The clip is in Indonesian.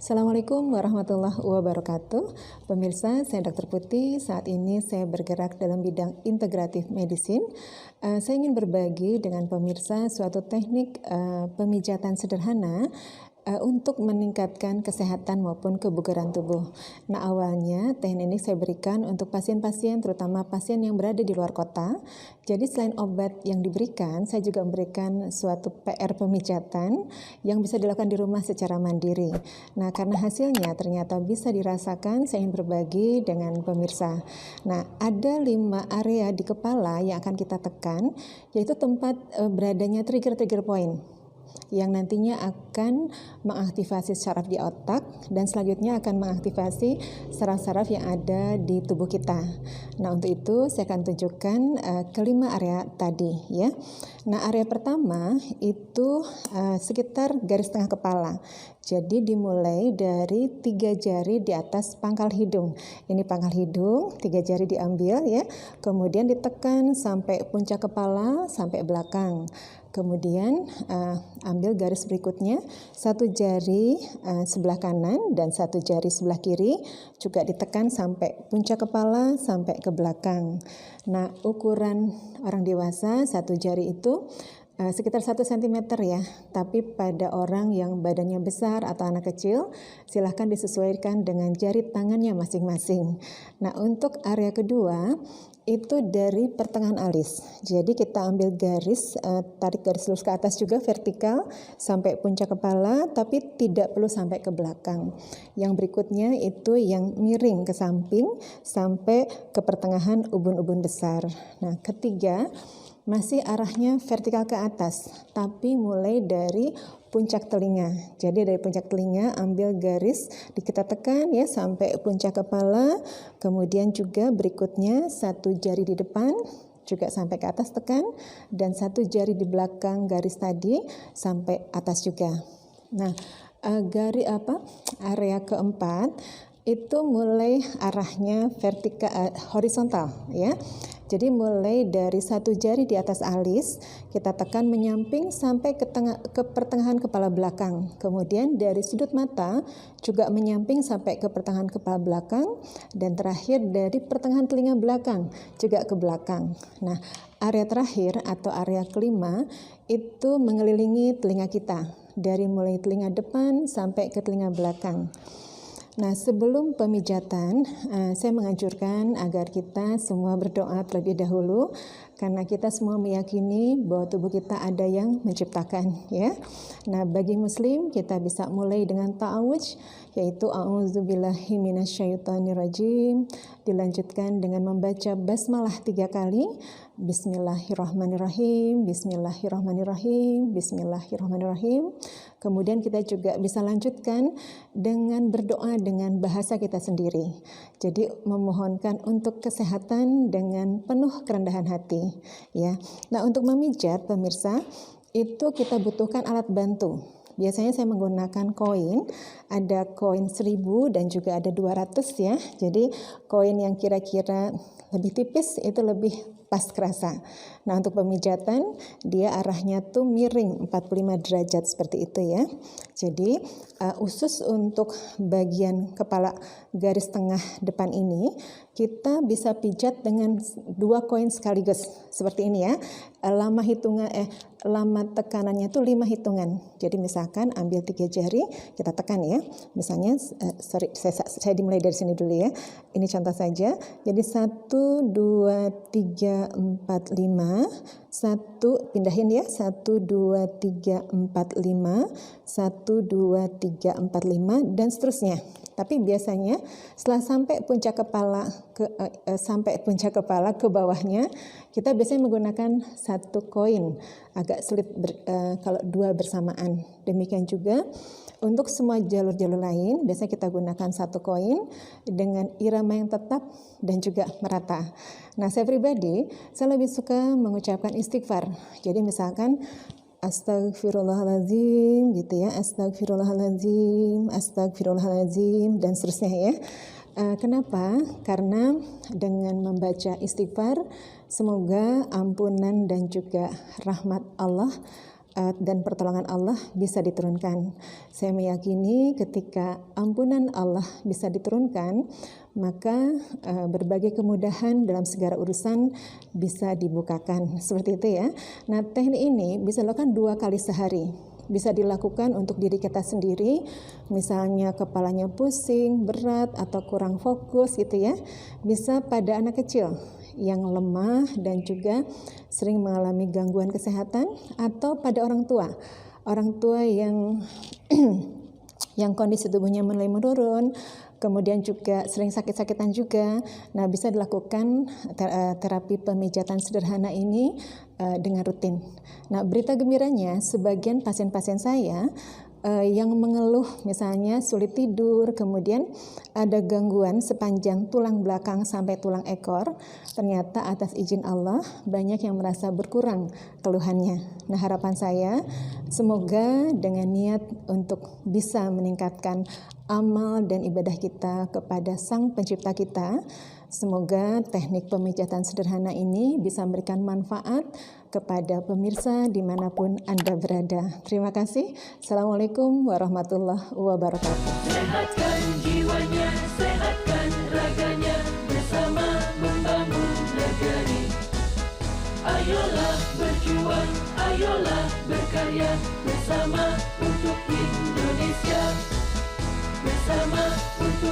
Assalamualaikum warahmatullahi wabarakatuh. Pemirsa, saya Dr. Putih. Saat ini saya bergerak dalam bidang integratif medicine. Saya ingin berbagi dengan pemirsa suatu teknik pemijatan sederhana untuk meningkatkan kesehatan maupun kebugaran tubuh. Nah, awalnya teknik ini saya berikan untuk pasien-pasien, terutama pasien yang berada di luar kota. Jadi selain obat yang diberikan, saya juga memberikan suatu PR pemijatan yang bisa dilakukan di rumah secara mandiri. Nah, karena hasilnya ternyata bisa dirasakan, saya ingin berbagi dengan pemirsa. Nah, ada 5 area di kepala yang akan kita tekan, yaitu tempat beradanya trigger-trigger point yang nantinya akan mengaktifasi saraf di otak dan selanjutnya akan mengaktifasi saraf-saraf yang ada di tubuh kita. Nah, untuk itu saya akan tunjukkan kelima area tadi ya. Nah, area pertama itu sekitar garis tengah kepala. Jadi dimulai dari 3 jari di atas pangkal hidung. Ini pangkal hidung, 3 jari diambil ya. Kemudian ditekan sampai puncak kepala sampai belakang. Kemudian ambil garis berikutnya, 1 jari sebelah kanan dan 1 jari sebelah kiri juga ditekan sampai puncak kepala sampai ke belakang. Nah, ukuran orang dewasa 1 jari itu sekitar 1 cm ya, tapi pada orang yang badannya besar atau anak kecil silahkan disesuaikan dengan jari tangannya masing-masing. Nah, untuk area kedua itu dari pertengahan alis. Jadi kita ambil garis, tarik garis lurus ke atas juga vertikal sampai puncak kepala, tapi tidak perlu sampai ke belakang. Yang berikutnya itu yang miring ke samping sampai ke pertengahan ubun-ubun besar. Nah, ketiga masih arahnya vertikal ke atas, tapi mulai dari puncak telinga. Jadi dari puncak telinga ambil garis, kita tekan ya sampai puncak kepala. Kemudian juga berikutnya 1 jari di depan juga sampai ke atas tekan dan 1 jari di belakang garis tadi sampai atas juga. Nah, area keempat itu mulai arahnya vertikal horizontal ya. Jadi mulai dari 1 jari di atas alis, kita tekan menyamping sampai ke pertengahan kepala belakang. Kemudian dari sudut mata juga menyamping sampai ke pertengahan kepala belakang. Dan terakhir dari pertengahan telinga belakang juga ke belakang. Nah, area terakhir atau area kelima itu mengelilingi telinga kita. Dari mulai telinga depan sampai ke telinga belakang. Nah, sebelum pemijatan, saya menganjurkan agar kita semua berdoa terlebih dahulu karena kita semua meyakini bahwa tubuh kita ada yang menciptakan ya. Nah, bagi muslim kita bisa mulai dengan ta'awudz yaitu a'udzubillahi minasyaitonirrajim, dilanjutkan dengan membaca basmalah 3 kali. Bismillahirrahmanirrahim, Bismillahirrahmanirrahim, Bismillahirrahmanirrahim. Kemudian kita juga bisa lanjutkan dengan berdoa dengan bahasa kita sendiri. Jadi memohonkan untuk kesehatan dengan penuh kerendahan hati ya. Nah, untuk memijat pemirsa itu kita butuhkan alat bantu. Biasanya saya menggunakan koin, ada koin 1000 dan juga ada 200 ya. Jadi koin yang kira-kira lebih tipis itu lebih pas kerasa. Nah, untuk pemijatan dia arahnya tuh miring 45 derajat seperti itu ya. Jadi khusus untuk bagian kepala garis tengah depan ini kita bisa pijat dengan 2 koin sekaligus seperti ini ya. Lama tekanannya tuh 5 hitungan. Jadi misalkan ambil 3 jari kita tekan ya. Misalnya saya dimulai dari sini dulu ya. Ini contoh saja. Jadi 1 2 3 4 5, 1 pindahin ya, 1 2 3 4 5, 1 2 3 4 5 dan seterusnya. Tapi biasanya setelah sampai puncak kepala ke bawahnya, kita biasanya menggunakan 1 koin. Agak sulit kalau 2 bersamaan. Demikian juga untuk semua jalur-jalur lain, biasanya kita gunakan 1 koin dengan irama yang tetap dan juga merata. Nah, saya pribadi, saya lebih suka mengucapkan istighfar. Jadi misalkan Astagfirullahaladzim gitu ya, Astagfirullahaladzim, Astagfirullahaladzim dan seterusnya ya. Kenapa? Karena dengan membaca istighfar, semoga ampunan dan juga rahmat Allah dan pertolongan Allah bisa diturunkan. Saya meyakini ketika ampunan Allah bisa diturunkan, maka berbagai kemudahan dalam segala urusan bisa dibukakan. Seperti itu ya. Nah, teknik ini bisa dilakukan 2 kali sehari. Bisa dilakukan untuk diri kita sendiri, misalnya kepalanya pusing, berat, atau kurang fokus gitu ya. Bisa pada anak kecil yang lemah dan juga sering mengalami gangguan kesehatan, atau pada orang tua yang yang kondisi tubuhnya mulai menurun, kemudian juga sering sakit-sakitan juga. Nah, bisa dilakukan terapi pemijatan sederhana ini dengan rutin. Nah, berita gembiranya, sebagian pasien-pasien saya yang mengeluh misalnya sulit tidur, kemudian ada gangguan sepanjang tulang belakang sampai tulang ekor, ternyata atas izin Allah banyak yang merasa berkurang keluhannya. Nah, harapan saya semoga dengan niat untuk bisa meningkatkan amal dan ibadah kita kepada Sang Pencipta kita, semoga teknik pemijatan sederhana ini bisa memberikan manfaat kepada pemirsa dimanapun Anda berada. Terima kasih. Assalamualaikum warahmatullahi wabarakatuh. Sehatkan jiwanya, sehatkan raganya, bersama membangun negeri. Ayolah berjuang, ayolah berkarya, bersama untuk Indonesia, bersama untuk